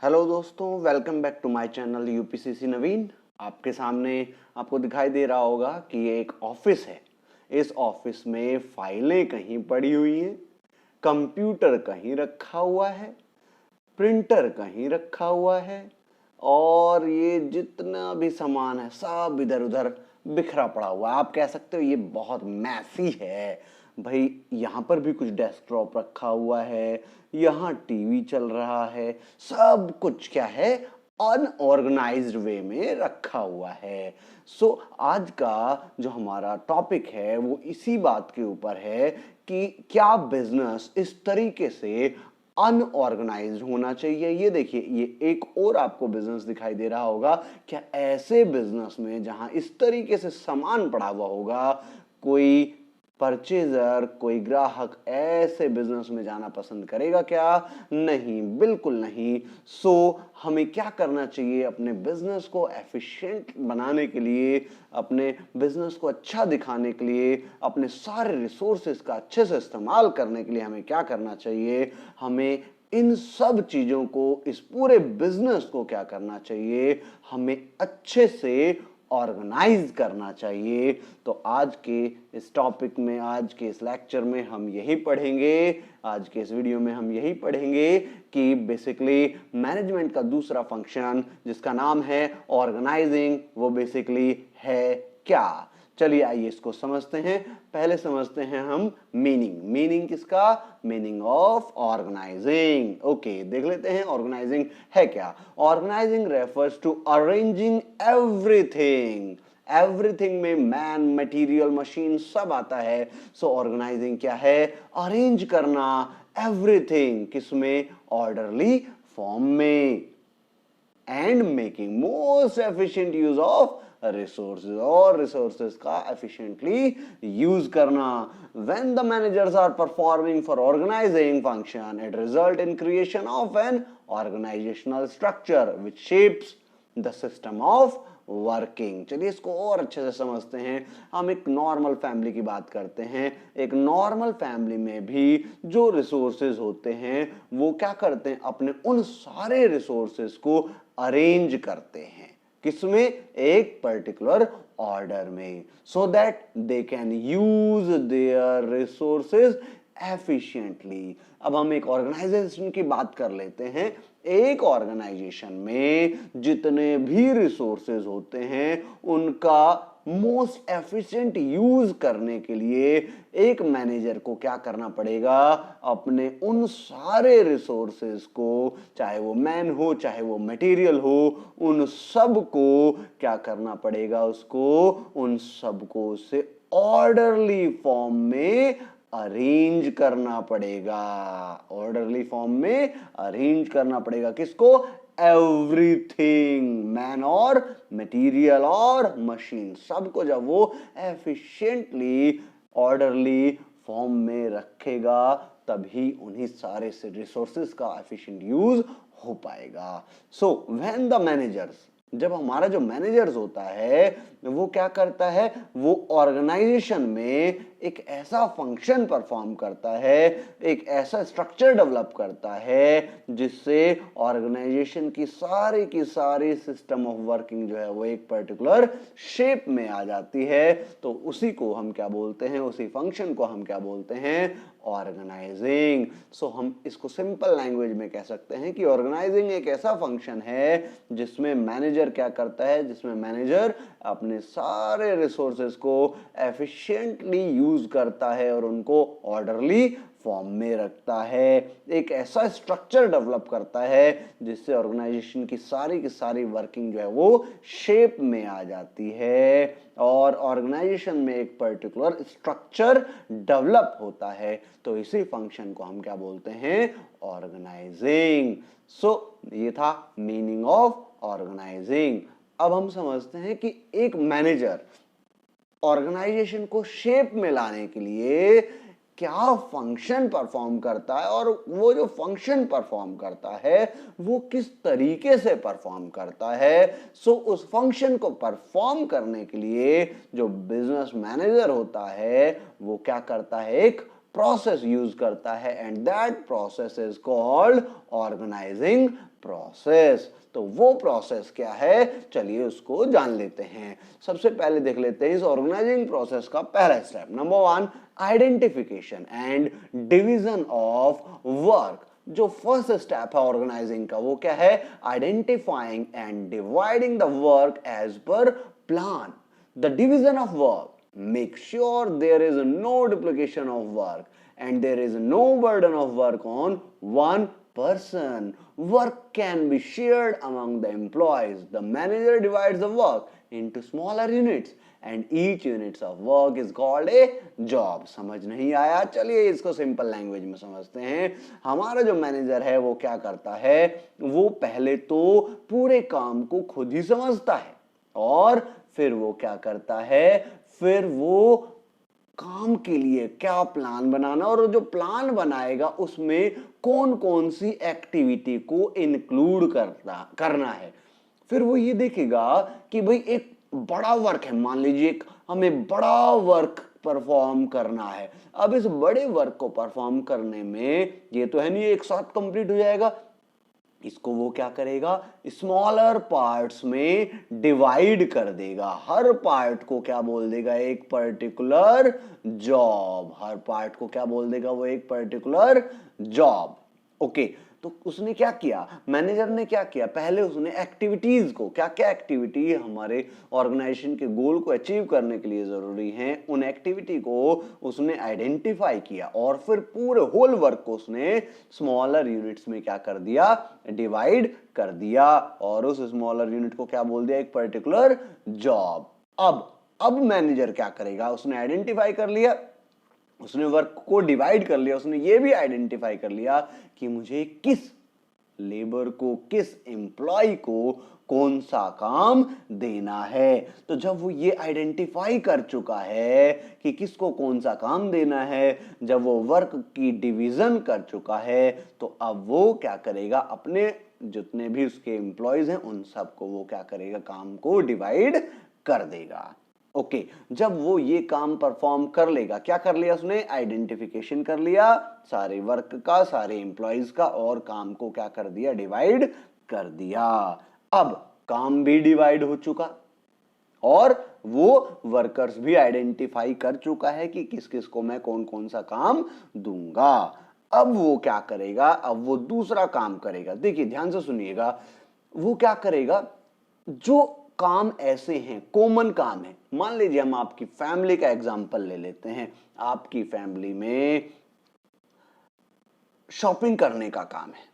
Hello दोस्तों, welcome back to my channel UPCC Naveen. आपके सामने आपको दिखाई दे रहा होगा कि ये एक ऑफिस है। इस ऑफिस में फाइलें कहीं पड़ी हुई हैं, कंप्यूटर कहीं रखा हुआ है, प्रिंटर कहीं रखा हुआ है और ये जितना भी सामान है सब इधर उधर बिखरा पड़ा हुआ है। आप कह सकते हो ये बहुत मैसी है भाई। यहाँ पर भी कुछ डेस्कटॉप रखा हुआ है, यहाँ टीवी चल रहा है, सब कुछ क्या है अनऑर्गेनाइज्ड वे में रखा हुआ है। आज का जो हमारा टॉपिक है वो इसी बात के ऊपर है कि क्या बिजनेस इस तरीके से अनऑर्गेनाइज्ड होना चाहिए। ये देखिए, ये एक और आपको बिजनेस दिखाई दे रहा होगा। क्या ऐसे बिजनेस में जहां इस तरीके से सामान पड़ा हुआ होगा, कोई परचेजर, कोई ग्राहक ऐसे बिजनेस में जाना पसंद करेगा क्या? नहीं, बिल्कुल नहीं। हमें क्या करना चाहिए? अपने बिजनेस को एफिशिएंट बनाने के लिए, अपने बिजनेस को अच्छा दिखाने के लिए, अपने सारे रिसोर्सेज का अच्छे से इस्तेमाल करने के लिए हमें क्या करना चाहिए? हमें इन सब चीजों को, इस पूरे बिजनेस को क्या करना चाहिए? हमें अच्छे से ऑर्गेनाइज करना चाहिए। तो आज के इस टॉपिक में, आज के इस लेक्चर में हम यही पढ़ेंगे, आज के इस वीडियो में हम यही पढ़ेंगे कि बेसिकली मैनेजमेंट का दूसरा फंक्शन जिसका नाम है ऑर्गेनाइजिंग, वो बेसिकली है क्या। चलिए आइए इसको समझते हैं। पहले समझते हैं हम मीनिंग किसका? Meaning of organising. ओके, देख लेते हैं ऑर्गेनाइजिंग है क्या। Organising refers to arranging everything. Everything में मैन, मटेरियल, मशीन सब आता है। ऑर्गेनाइजिंग क्या है? अरेंज करना एवरीथिंग, किसमें? ऑर्डरली फॉर्म में। And making most efficient use of resources, और रिसोर्सेज का एफिशिएंटली यूज करना। When the managers are performing for organising function, it result in creation of an organisational structure which shapes the system of working. चलिए इसको और अच्छे से समझते हैं। हम एक नॉर्मल फैमिली की बात करते हैं। एक नॉर्मल फैमिली में भी जो रिसोर्सेज होते हैं वो क्या करते हैं? अपने उन सारे रिसोर्सेज को अरेंज करते हैं। किसमें? एक पर्टिकुलर ऑर्डर में, so that they can use their resources efficiently. अब हम एक ऑर्गेनाइजेशन की बात कर लेते हैं। एक ऑर्गेनाइजेशन में जितने भी रिसोर्सेज होते हैं उनका मोस्ट एफिशिएंट यूज करने के लिए एक मैनेजर को क्या करना पड़ेगा? अपने उन सारे रिसोर्सेज को, चाहे वो मैन हो, चाहे वो मटेरियल हो, उन सब को क्या करना पड़ेगा? उसको उन सब को उसे ऑर्डरली फॉर्म में अरेंज करना पड़ेगा। ऑर्डरली फॉर्म में अरेंज करना पड़ेगा। किसको? एवरीथिंग, मैन और मटेरियल और मशीन, सबको जब वो एफिशिएंटली ऑर्डरली फॉर्म में रखेगा तभी उन्हीं सारे से रिसोर्सेज का एफिशिएंट यूज हो पाएगा। व्हेन द मैनेजर्स, जब हमारा जो मैनेजर्स होता है वो क्या करता है? वो ऑर्गेनाइजेशन में एक ऐसा फंक्शन परफॉर्म करता है, एक ऐसा स्ट्रक्चर डेवलप करता है जिससे ऑर्गेनाइजेशन की सारी सिस्टम ऑफ वर्किंग जो है वो एक पर्टिकुलर शेप में आ जाती है। तो उसी को हम क्या बोलते हैं? उसी फंक्शन को हम क्या बोलते हैं? ऑर्गेनाइजिंग। हम इसको सिंपल लैंग्वेज में कह सकते हैं कि ऑर्गेनाइजिंग एक ऐसा फंक्शन है जिसमें मैनेजर क्या करता है? जिसमें मैनेजर अपने सारे रिसोर्सेज को एफिशिएंटली यूज करता है और उनको ऑर्डरली फॉर्म में रखता है। एक ऐसा स्ट्रक्चर डेवलप करता है जिससे ऑर्गेनाइजेशन की सारी वर्किंग जो है वो शेप में आ जाती है और ऑर्गेनाइजेशन में एक पर्टिकुलर स्ट्रक्चर डेवलप होता है। तो इसी फंक्शन को हम क्या बोलते हैं? ऑर्गेनाइजिंग। ये था मीनिंग ऑफ ऑर्गेनाइजिंग। अब हम समझते हैं कि एक मैनेजर ऑर्गेनाइजेशन को शेप में लाने के लिए क्या फंक्शन परफॉर्म करता है और वो जो फंक्शन परफॉर्म करता है वो किस तरीके से परफॉर्म करता है। उस फंक्शन को परफॉर्म करने के लिए जो बिजनेस मैनेजर होता है वो क्या करता है? एक प्रोसेस यूज करता है and that process is called organising process. तो वो प्रोसेस क्या है, चलिए उसको जान लेते हैं। सबसे पहले देख लेते हैं इस ऑर्गेनाइजिंग प्रोसेस का पहला step. Number 1, identification and division of work. जो फर्स्ट स्टेप है ऑर्गेनाइजिंग का वो क्या है, identifying and dividing the work as per plan. The division of work make sure there is no duplication of work and there is no burden of work on one person. Work can be shared among the employees. The manager divides the work into smaller units and each units of work is called a job. समझ नहीं आया, चलिए इसको simple language में समझते हैं। हमारा जो मैनेजर है वो क्या करता है, वो पहले तो पूरे काम को खुद ही समझता है और फिर वो क्या करता है, फिर वो काम के लिए क्या प्लान बनाना और जो प्लान बनाएगा उसमें कौन कौन सी एक्टिविटी को इंक्लूड करना है। फिर वो ये देखेगा कि भाई एक बड़ा वर्क है, मान लीजिए हमें बड़ा वर्क परफॉर्म करना है। अब इस बड़े वर्क को परफॉर्म करने में ये तो है नहीं एक साथ कंप्लीट हो जाएगा, इसको वो क्या करेगा, स्मॉलर पार्ट्स में डिवाइड कर देगा। हर पार्ट को क्या बोल देगा, एक पर्टिकुलर जॉब। हर पार्ट को क्या बोल देगा, वो एक पर्टिकुलर जॉब। ओके, तो उसने क्या किया, मैनेजर ने क्या किया, पहले उसने एक्टिविटीज को, क्या क्या एक्टिविटी हमारे ऑर्गेनाइजेशन के गोल को अचीव करने के लिए जरूरी है, उन एक्टिविटी को उसने आइडेंटिफाई किया और फिर पूरे होल वर्क को उसने स्मॉलर यूनिट्स में क्या कर दिया, डिवाइड कर दिया और उस स्मॉलर यूनिट को क्या बोल दिया, एक पर्टिकुलर जॉब। अब मैनेजर क्या करेगा, उसने आइडेंटिफाई कर लिया, उसने वर्क को डिवाइड कर लिया, उसने ये भी आइडेंटिफाई कर लिया कि मुझे किस लेबर को, किस एम्प्लॉय को कौन सा काम देना है। तो जब वो ये आइडेंटिफाई कर चुका है कि किसको कौन सा काम देना है, जब वो वर्क की डिवीजन कर चुका है, तो अब वो क्या करेगा, अपने जितने भी उसके एम्प्लॉयज हैं उन सबको वो क्या करेगा, काम को डिवाइड कर देगा। ओके, जब वो ये काम परफॉर्म कर लेगा, क्या कर लिया उसने, आइडेंटिफिकेशन कर लिया सारे वर्क का, सारे एम्प्लॉयज का और काम को क्या कर दिया, डिवाइड कर दिया। अब काम भी डिवाइड हो चुका और वो वर्कर्स भी आइडेंटिफाई कर चुका है कि किस किस को मैं कौन कौन सा काम दूंगा। अब वो क्या करेगा, अब वो दूसरा काम करेगा। देखिए ध्यान से सुनिएगा, वो क्या करेगा, जो काम ऐसे हैं, कॉमन काम है, मान लीजिए हम आपकी फैमिली का एग्जांपल ले लेते हैं। आपकी फैमिली में शॉपिंग करने का काम है।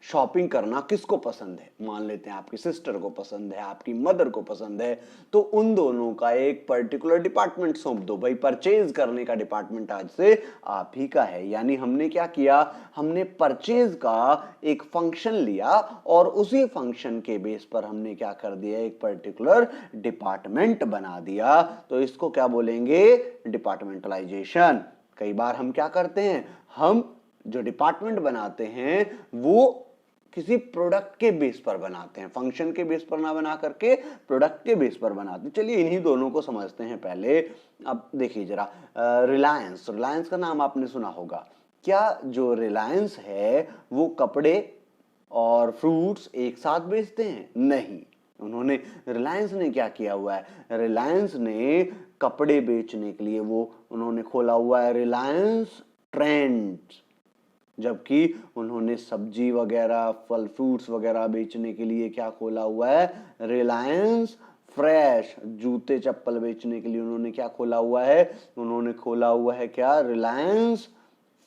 शॉपिंग करना किसको पसंद है, मान लेते हैं आपकी सिस्टर को पसंद है, आपकी मदर को पसंद है, तो उन दोनों का एक पर्टिकुलर डिपार्टमेंट सौंप दो। भाई परचेज करने का डिपार्टमेंट आज से आप ही का है। यानी हमने क्या किया, हमने परचेज का एक फंक्शन लिया और उसी फंक्शन के बेस पर हमने क्या कर दिया, एक पर्टिकुलर डिपार्टमेंट बना दिया। तो इसको क्या बोलेंगे, डिपार्टमेंटलाइजेशन। कई बार हम क्या करते हैं, हम जो डिपार्टमेंट बनाते हैं वो किसी प्रोडक्ट के बेस पर बनाते हैं, फंक्शन के बेस पर ना बना करके प्रोडक्ट के बेस पर बनाते हैं। चलिए इन्हीं दोनों को समझते हैं पहले। अब देखिए जरा, रिलायंस का नाम आपने सुना होगा। क्या जो रिलायंस है वो कपड़े और फ्रूट्स एक साथ बेचते हैं? नहीं। उन्होंने, रिलायंस ने क्या किया हुआ है, रिलायंस ने कपड़े बेचने के लिए वो उन्होंने खोला हुआ है रिलायंस ट्रेंड्स, जबकि उन्होंने सब्जी वगैरह, फल फ्रूट्स वगैरह बेचने के लिए क्या खोला हुआ है, रिलायंस फ्रेश। जूते चप्पल बेचने के लिए उन्होंने क्या खोला हुआ है, उन्होंने खोला हुआ है क्या, रिलायंस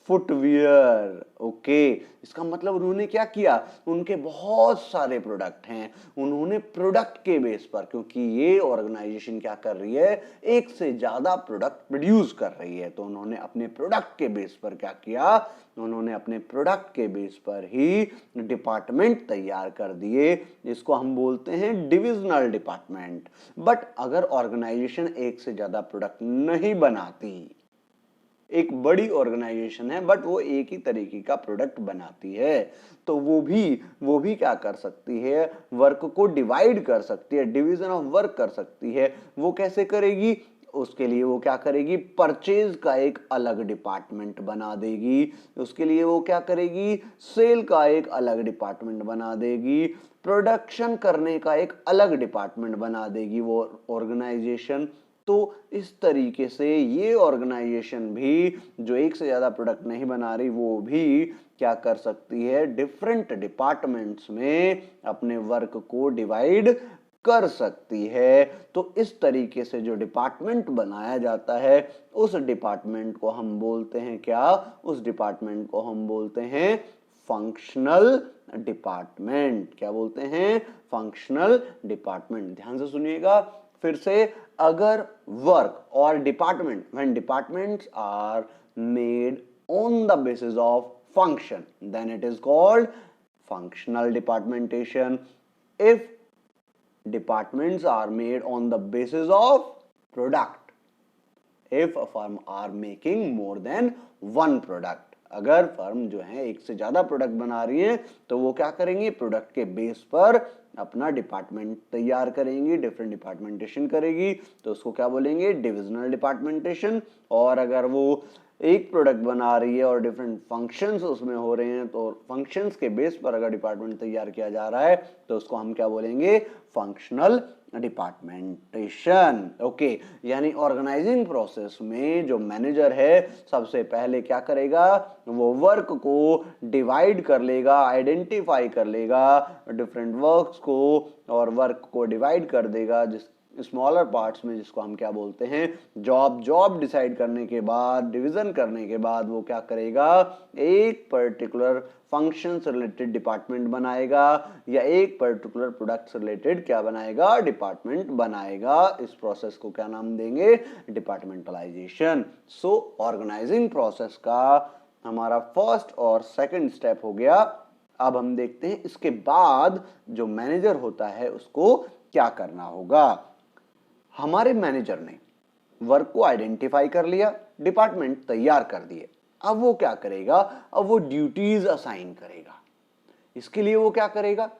फुटवियर। ओके, इसका मतलब उन्होंने क्या किया, उनके बहुत सारे प्रोडक्ट हैं, उन्होंने प्रोडक्ट के बेस पर, क्योंकि ये ऑर्गेनाइजेशन क्या कर रही है, एक से ज्यादा प्रोडक्ट प्रोड्यूस कर रही है, तो उन्होंने अपने प्रोडक्ट के बेस पर क्या किया, उन्होंने अपने प्रोडक्ट के बेस पर ही डिपार्टमेंट तैयार कर दिए। इसको हम बोलते हैं डिविजनल डिपार्टमेंट। बट अगर ऑर्गेनाइजेशन एक से ज्यादा प्रोडक्ट नहीं बनाती, एक बड़ी ऑर्गेनाइजेशन है बट वो एक ही तरीके का प्रोडक्ट बनाती है, तो वो भी क्या कर सकती है, वर्क को डिवाइड कर सकती है, डिवीजन ऑफ वर्क कर सकती है। वो कैसे करेगी, उसके लिए वो क्या करेगी, परचेज का एक अलग डिपार्टमेंट बना देगी। उसके लिए वो क्या करेगी, सेल का एक अलग डिपार्टमेंट बना देगी, प्रोडक्शन करने का एक अलग डिपार्टमेंट बना देगी वो ऑर्गेनाइजेशन। तो इस तरीके से ये ऑर्गेनाइजेशन भी जो एक से ज्यादा प्रोडक्ट नहीं बना रही, वो भी क्या कर सकती है, डिफरेंट डिपार्टमेंट्स में अपने वर्क को डिवाइड कर सकती है। तो इस तरीके से जो डिपार्टमेंट बनाया जाता है, उस डिपार्टमेंट को हम बोलते हैं क्या, उस डिपार्टमेंट को हम बोलते हैं फंक्शनल डिपार्टमेंट। क्या बोलते हैं, फंक्शनल डिपार्टमेंट। ध्यान से सुनिएगा फिर से, अगर वर्क और department, when departments are made on the basis of function, then it is called functional departmentation. If departments are made on the basis of product, if a firm are making more than one product, अगर firm जो है एक से ज्यादा product बना रही है तो वो क्या करेंगे, प्रोडक्ट के बेस पर अपना डिपार्टमेंट तैयार करेंगी, डिफरेंट डिपार्टमेंटेशन करेगी, तो उसको क्या बोलेंगे, डिविजनल डिपार्टमेंटेशन। और अगर वो एक प्रोडक्ट बना रही है और डिफरेंट फंक्शंस उसमें हो रहे हैं, तो फंक्शंस के बेस पर अगर डिपार्टमेंट तैयार किया जा रहा है तो उसको हम क्या बोलेंगे, फंक्शनल डिपार्टमेंटेशन। ओके, यानी ऑर्गेनाइजिंग प्रोसेस में जो मैनेजर है सबसे पहले क्या करेगा, वो वर्क को डिवाइड कर लेगा, आइडेंटिफाई कर लेगा डिफरेंट वर्क्स को, और वर्क को डिवाइड कर देगा जिस स्मॉलर पार्ट्स में, जिसको हम क्या बोलते हैं, जॉब डिसाइड करने के बाद, डिवीजन करने के बाद वो क्या करेगा, एक पर्टिकुलर फंक्शन से रिलेटेड डिपार्टमेंट बनाएगा, या एक पर्टिकुलर प्रोडक्ट से रिलेटेड क्या बनाएगा, डिपार्टमेंट बनाएगा। इस प्रोसेस को क्या नाम देंगे, डिपार्टमेंटलाइजेशन। सो ऑर्गेनाइजिंग प्रोसेस का हमारा फर्स्ट और सेकंड स्टेप हो गया। अब हम देखते हैं इसके बाद जो मैनेजर होता है उसको क्या करना होगा। हमारे मैनेजर ने वर्क को आइडेंटिफाई कर लिया, डिपार्टमेंट तैयार कर दिए, अब वो क्या करेगा, अब वो ड्यूटीज असाइन करेगा। इसके लिए वो क्या करेगा,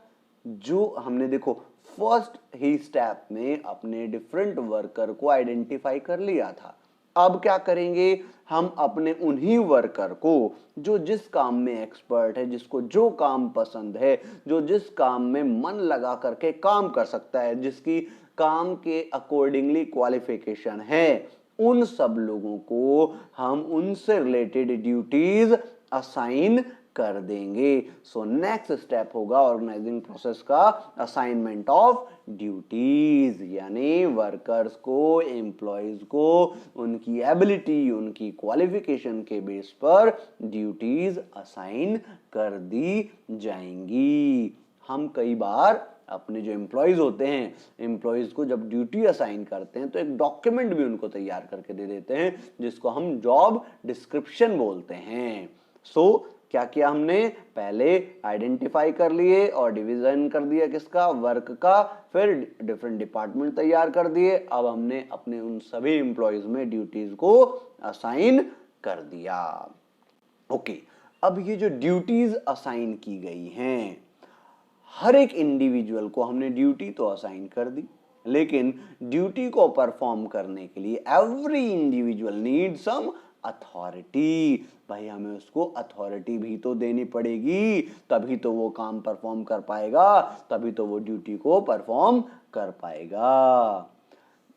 जो हमने देखो फर्स्ट ही स्टेप में अपने डिफरेंट वर्कर को आइडेंटिफाई कर लिया था, अब क्या करेंगे, हम अपने उन्हीं वर्कर को जो जिस काम में एक्सपर्ट है, जिसको जो काम पसंद है, जो जिस काम में मन लगा करके काम कर सकता है, जिसकी काम के अकॉर्डिंगली क्वालिफिकेशन है, उन सब लोगों को हम उनसे रिलेटेड ड्यूटीज असाइन कर देंगे। सो नेक्स्ट स्टेप होगा ऑर्गेनाइजिंग प्रोसेस का असाइनमेंट ऑफ ड्यूटीज, यानी वर्कर्स को, एम्प्लॉयज को उनकी एबिलिटी, उनकी क्वालिफिकेशन के बेस पर ड्यूटीज असाइन कर दी जाएंगी। हम कई बार अपने जो एम्प्लॉयज होते हैं, एम्प्लॉयज को जब ड्यूटी असाइन करते हैं तो एक डॉक्यूमेंट भी उनको तैयार करके दे देते हैं जिसको हम जॉब डिस्क्रिप्शन बोलते हैं। सो क्या किया हमने, पहले आइडेंटिफाई कर लिए और डिवीजन कर दिया किसका, वर्क का, फिर डिफरेंट डिपार्टमेंट तैयार कर दिए, अब हमने अपने उन सभी एम्प्लॉयज में ड्यूटीज को असाइन कर दिया। ओके, अब ये जो ड्यूटीज असाइन की गई हैं, हर एक इंडिविजुअल को हमने ड्यूटी तो असाइन कर दी, लेकिन ड्यूटी को परफॉर्म करने के लिए every individual need some authority. भाई हमें उसको अथॉरिटी भी तो देनी पड़ेगी, तभी तो वो काम परफॉर्म कर पाएगा, तभी तो वो ड्यूटी को परफॉर्म कर पाएगा।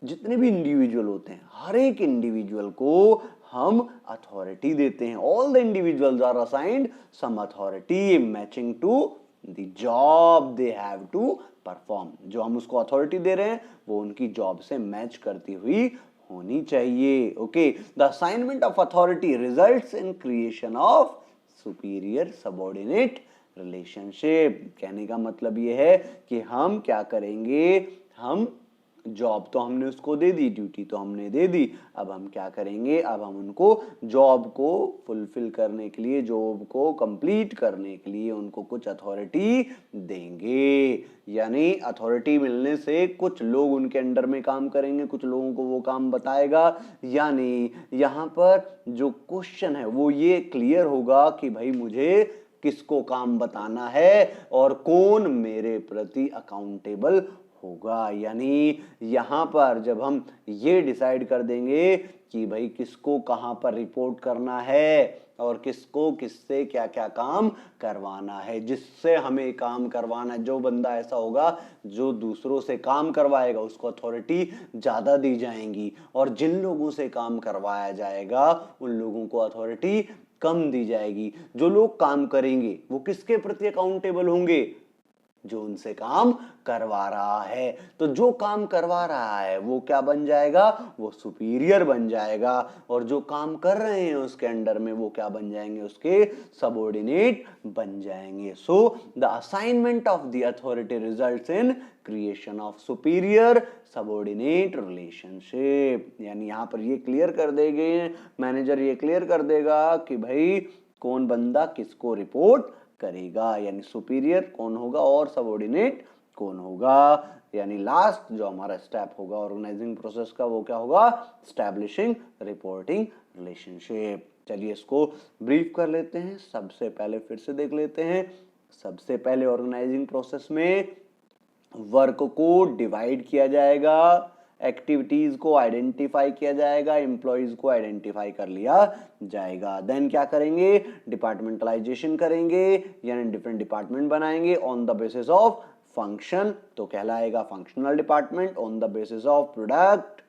जितने भी इंडिविजुअल होते हैं, हर एक इंडिविजुअल को हम अथॉरिटी देते हैं। All the individuals are assigned some authority matching to the job they have to perform. जो हम उसको अथॉरिटी दे रहे हैं वो उनकी जॉब से मैच करती हुई होनी चाहिए। Okay, the assignment of authority results in creation of superior subordinate relationship. कहने का मतलब ये है कि हम क्या करेंगे, हम जॉब तो हमने उसको दे दी, ड्यूटी तो हमने दे दी, अब हम क्या करेंगे, अब हम उनको जॉब को फुलफिल करने के लिए, जॉब को कंप्लीट करने के लिए उनको कुछ अथॉरिटी देंगे। यानी अथॉरिटी मिलने से कुछ लोग उनके अंडर में काम करेंगे, कुछ लोगों को वो काम बताएगा। यानी यहाँ पर जो क्वेश्चन है वो ये क्लियर होगा कि भाई मुझे किसको काम बताना है और कौन मेरे प्रति अकाउंटेबल होगा। यानी यहाँ पर जब हम ये डिसाइड कर देंगे कि भाई किसको कहाँ पर रिपोर्ट करना है और किसको किससे क्या क्या काम करवाना है, जिससे हमें काम करवाना है, जो बंदा ऐसा होगा जो दूसरों से काम करवाएगा उसको अथॉरिटी ज़्यादा दी जाएंगी, और जिन लोगों से काम करवाया जाएगा उन लोगों को अथॉरिटी कम दी जाएगी। जो लोग काम करेंगे वो किसके प्रति अकाउंटेबल होंगे? जो उनसे काम करवा रहा है। तो जो काम करवा रहा है वो क्या बन जाएगा? वो सुपीरियर बन जाएगा, और जो काम कर रहे हैं उसके अंडर में वो क्या बन जाएंगे? उसके सबऑर्डिनेट बन जाएंगे। So the assignment of the authority results in creation of superior subordinate relationship. यानी यहां पर ये क्लियर कर देंगे, मैनेजर ये क्लियर कर देगा कि भाई कौन बंदा किसको रिपोर्ट करेगा, यानी सुपीरियर कौन होगा और सबऑर्डिनेट कौन होगा। यानी लास्ट जो हमारा स्टेप होगा ऑर्गेनाइजिंग प्रोसेस का वो क्या होगा? Establishing reporting relationship. चलिए इसको ब्रीफ कर लेते हैं। सबसे पहले फिर से देख लेते हैं। सबसे पहले ऑर्गेनाइजिंग प्रोसेस में वर्क को डिवाइड किया जाएगा, एक्टिविटीज को आइडेंटिफाई किया जाएगा, एम्प्लॉयज को आइडेंटिफाई कर लिया जाएगा। देन क्या करेंगे? डिपार्टमेंटलाइजेशन करेंगे, यानी डिफरेंट डिपार्टमेंट बनाएंगे on the basis of function, तो कहलाएगा functional department. On the basis of product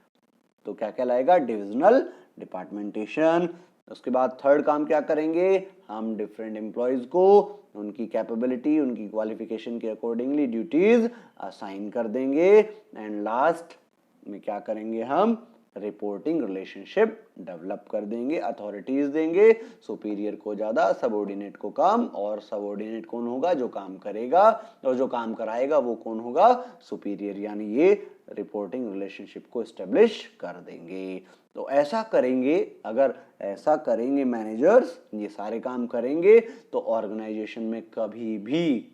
तो क्या कहलाएगा? डिविजनल डिपार्टमेंटेशन। उसके बाद थर्ड काम क्या करेंगे? हम डिफरेंट एम्प्लॉयज को उनकी कैपेबिलिटी, उनकी क्वालिफिकेशन के अकॉर्डिंगली ड्यूटीज असाइन कर देंगे। एंड लास्ट में क्या करेंगे? हम रिपोर्टिंग रिलेशनशिप डेवलप कर देंगे, अथॉरिटीज देंगे, सुपीरियर को ज्यादा, सबऑर्डिनेट को कम, और सबऑर्डिनेट कौन होगा? जो काम करेगा, और जो काम कराएगा वो कौन होगा? सुपीरियर। यानी ये रिपोर्टिंग रिलेशनशिप को एस्टेब्लिश कर देंगे। तो ऐसा करेंगे, अगर ऐसा करेंगे मैनेजर्स, ये सारे काम करेंगे तो ऑर्गेनाइजेशन में कभी भी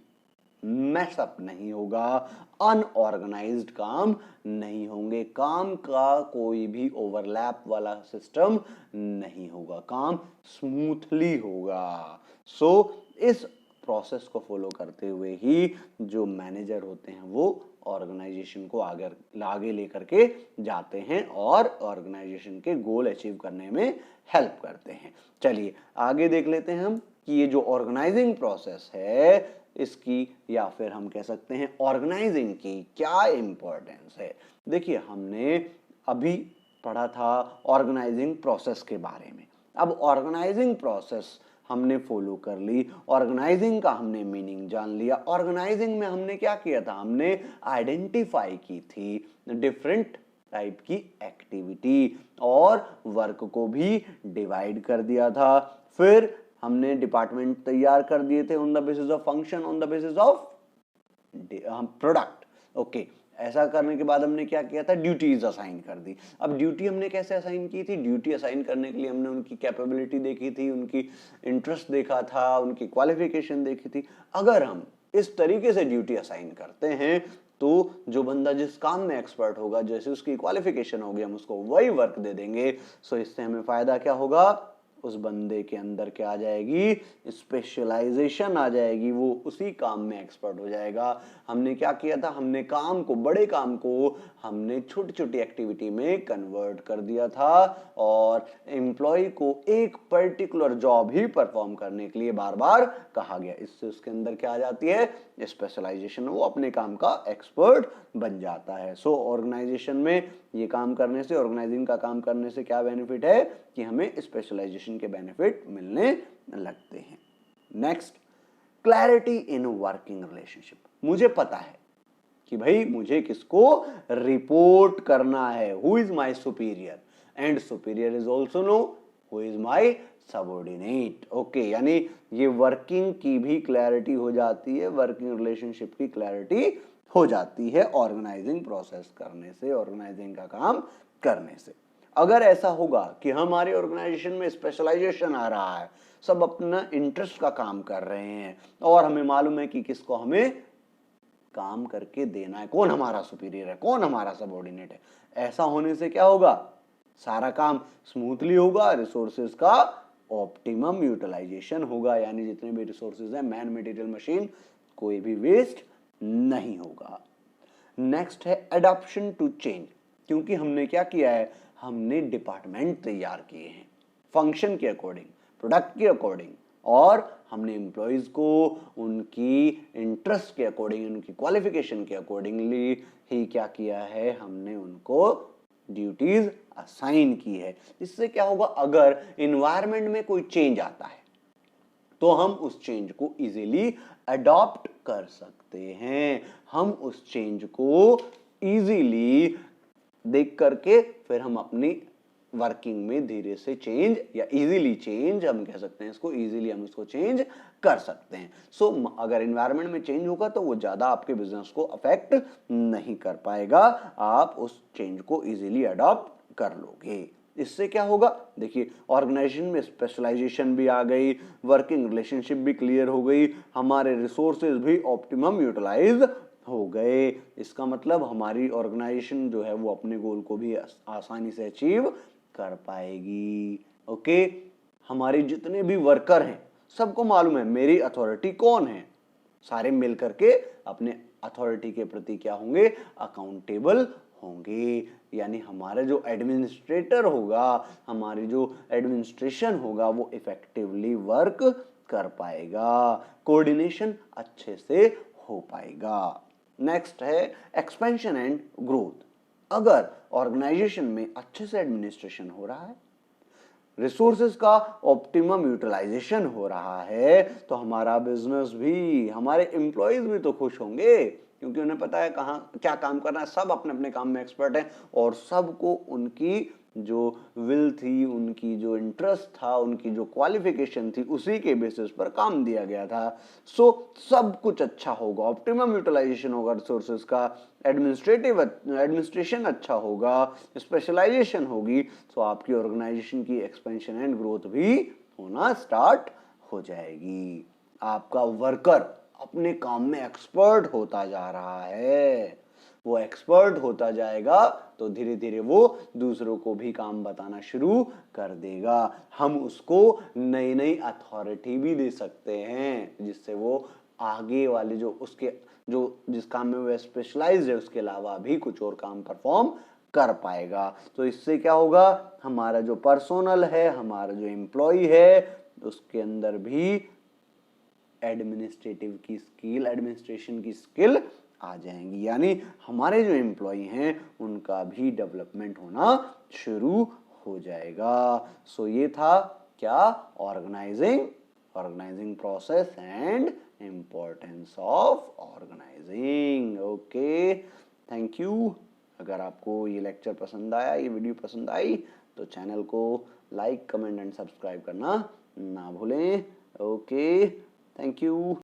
मैसअप नहीं होगा, अनऑर्गेनाइज्ड काम नहीं होंगे, काम का कोई भी ओवरलैप वाला सिस्टम नहीं होगा, काम स्मूथली होगा। सो इस प्रोसेस को फॉलो करते हुए ही जो मैनेजर होते हैं वो ऑर्गेनाइजेशन को आगे लेकर के जाते हैं और ऑर्गेनाइजेशन के गोल अचीव करने में हेल्प करते हैं। चलिए आगे देख लेते हैं हम कि ये जो ऑर्गेनाइजिंग प्रोसेस है इसकी, या फिर हम कह सकते हैं ऑर्गेनाइजिंग की क्या इंपॉर्टेंस है। देखिए हमने अभी पढ़ा था ऑर्गेनाइजिंग प्रोसेस के बारे में। अब ऑर्गेनाइजिंग प्रोसेस हमने फॉलो कर ली, ऑर्गेनाइजिंग का हमने मीनिंग जान लिया। ऑर्गेनाइजिंग में हमने क्या किया था? हमने आइडेंटिफाई की थी डिफरेंट टाइप की एक्टिविटी और वर्क को भी डिवाइड कर दिया था। फिर हमने डिपार्टमेंट तैयार कर दिए थे on the basis of function, on the basis of product. Okay, ऐसा करने के बाद हमने क्या किया था? ड्यूटीज असाइन कर दी। अब ड्यूटी हमने कैसे असाइन की थी? ड्यूटी असाइन करने के लिए हमने उनकी कैपेबिलिटी देखी थी, उनकी इंटरेस्ट देखा था, उनकी क्वालिफिकेशन देखी थी। अगर हम इस तरीके से ड्यूटी असाइन करते हैं तो जो बंदा जिस काम में एक्सपर्ट होगा, जैसे उसकी क्वालिफिकेशन होगी, हम उसको वही वर्क दे देंगे। सो इससे हमें फायदा क्या होगा? उस बंदे के अंदर क्या आ जाएगी? स्पेशलाइजेशन आ जाएगी, वो उसी काम में एक्सपर्ट हो जाएगा। हमने क्या किया था? हमने काम को, बड़े काम को हमने छोटी छोटी एक्टिविटी में कन्वर्ट कर दिया था, और एम्प्लॉय को एक पर्टिकुलर जॉब ही परफॉर्म करने के लिए बार बार कहा गया। इससे उसके अंदर क्या आ जाती है? स्पेशलाइजेशन, वो अपने काम का एक्सपर्ट बन जाता है। सो ऑर्गेनाइजेशन में ये काम करने से, ऑर्गेनाइजिंग का काम करने से क्या बेनिफिट है? कि हमें स्पेशलाइजेशन के बेनिफिट मिलने लगते हैं। Next, clarity in working relationship. मुझे पता है कि भाई मुझे किसको रिपोर्ट करना है, who is my superior, and superior is also know who is my subordinate. Okay, यानी ये वर्किंग की भी क्लैरिटी हो जाती है, वर्किंग रिलेशनशिप की क्लैरिटी हो जाती है ऑर्गेनाइजिंग प्रोसेस करने से, ऑर्गेनाइजिंग का काम करने से। अगर ऐसा होगा कि हमारे ऑर्गेनाइजेशन में स्पेशलाइजेशन आ रहा है, सब अपना इंटरेस्ट का काम कर रहे हैं, और हमें मालूम है कि किसको हमें काम करके देना है, कौन हमारा सुपीरियर है, कौन हमारा सबऑर्डिनेट है, ऐसा होने से क्या होगा? सारा काम स्मूथली होगा, रिसोर्सेज का ऑप्टिमम यूटिलाइजेशन होगा, यानी जितने भी रिसोर्सेज हैं, मैन, मटेरियल, मशीन, कोई भी वेस्ट नहीं होगा। नेक्स्ट है अडॉप्शन टू चेंज, क्योंकि हमने क्या किया है, हमने डिपार्टमेंट तैयार किए हैं फंक्शन के अकॉर्डिंग, प्रोडक्ट के अकॉर्डिंग, और हमने एम्प्लॉयज को उनकी इंटरेस्ट के अकॉर्डिंग, उनकी क्वालिफिकेशन के अकॉर्डिंगली ही क्या किया है, हमने उनको ड्यूटीज असाइन की है। इससे क्या होगा, अगर इन्वायरमेंट में कोई चेंज आता है तो हम उस चेंज को इजीली अडॉप्ट कर सकते हैं, हम उस चेंज को इजीली देख करके फिर हम अपनी वर्किंग में धीरे से चेंज या इजीली चेंज, हम कह सकते हैं इसको, इजीली हम इसको चेंज कर सकते हैं। सो अगर एनवायरनमेंट में चेंज होगा तो वो ज्यादा आपके बिजनेस को अफेक्ट नहीं कर पाएगा, आप उस चेंज को इजीली अडॉप्ट कर लोगे। इससे क्या होगा, देखिए ऑर्गेनाइजेशन में स्पेशलाइजेशन भी आ गई, वर्किंग रिलेशनशिप भी क्लियर हो गई, हमारे रिसोर्सेज भी ऑप्टिमम यूटिलाइज हो गए। इसका मतलब हमारी ऑर्गेनाइजेशन जो है वो अपने गोल को भी आसानी से अचीव कर पाएगी। ओके, हमारे जितने भी वर्कर हैं सबको मालूम है मेरी अथॉरिटी कौन है, सारे मिल करके अपने अथॉरिटी के प्रति क्या होंगे, अकाउंटेबल होंगे। यानी हमारा जो एडमिनिस्ट्रेटर होगा, हमारी जो एडमिनिस्ट्रेशन होगा वो इफेक्टिवली वर्क कर पाएगा, कोऑर्डिनेशन अच्छे से हो पाएगा। नेक्स्ट है एक्सपेंशन एंड ग्रोथ। अगर ऑर्गेनाइजेशन में अच्छे से एडमिनिस्ट्रेशन हो रहा है, रिसोर्सेज का ऑप्टिमम यूटिलाइजेशन हो रहा है, तो हमारा बिजनेस भी, हमारे एम्प्लॉयज भी तो खुश होंगे, क्योंकि उन्हें पता है कहाँ क्या काम करना है, सब अपने अपने काम में एक्सपर्ट हैं और सबको उनकी जो विल थी, उनकी जो इंटरेस्ट था, उनकी जो क्वालिफिकेशन थी, उसी के बेसिस पर काम दिया गया था। सो सब कुछ अच्छा होगा, ऑप्टिमम यूटिलाइजेशन होगा रिसोर्सेज का, एडमिनिस्ट्रेशन अच्छा होगा, स्पेशलाइजेशन होगी, तो आपकी ऑर्गेनाइजेशन की एक्सपेंशन एंड ग्रोथ भी होना स्टार्ट हो जाएगी। आपका वर्कर अपने काम में एक्सपर्ट होता जा रहा है, वो एक्सपर्ट होता जाएगा तो धीरे धीरे वो दूसरों को भी काम बताना शुरू कर देगा। हम उसको नई नई अथॉरिटी भी दे सकते हैं, जिससे वो आगे वाले जो उसके जो जिस काम में वो स्पेशलाइज्ड है उसके अलावा भी कुछ और काम परफॉर्म कर पाएगा। तो इससे क्या होगा, हमारा जो पर्सोनल है, हमारा जो एम्प्लॉय है, उसके अंदर भी एडमिनिस्ट्रेटिव की स्किल, एडमिनिस्ट्रेशन की स्किल आ जाएंगी, यानी हमारे जो एम्प्लॉय हैं उनका भी डेवलपमेंट होना शुरू हो जाएगा। सो ये था क्या, organising process and importance of organising. Okay, thank you. अगर आपको ये लेक्चर पसंद आया, ये वीडियो पसंद आई, तो चैनल को लाइक, कमेंट एंड सब्सक्राइब करना ना भूलें। Okay, thank you.